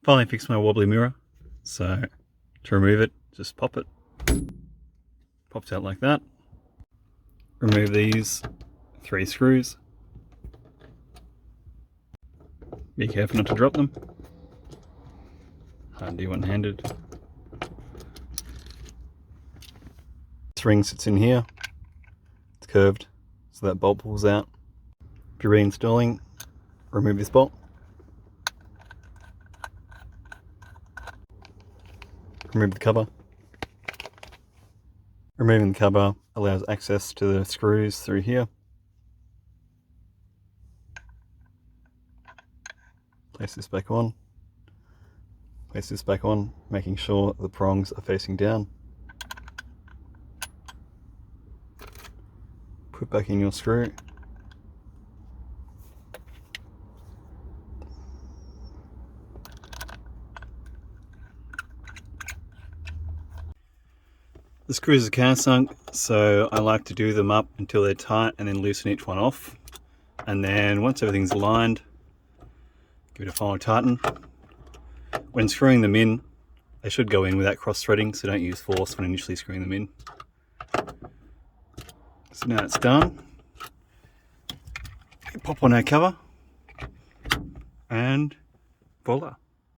Finally fixed my wobbly mirror, so to remove it, just pop it. Pops out like that. Remove these 3 screws. Be careful not to drop them. Hard to do one-handed. This ring sits in here. It's curved, so that bolt pulls out. If you're reinstalling, remove this bolt. Remove the cover. Removing the cover allows access to the screws through here. Place this back on. Place this back on, making sure the prongs are facing down. Put back in your screw. The screws are countersunk, so I like to do them up until they're tight and then loosen each one off. And then once everything's aligned, give it a final tighten. When screwing them in, they should go in without cross-threading, so don't use force when initially screwing them in. So now it's done. Pop on our cover, and voila.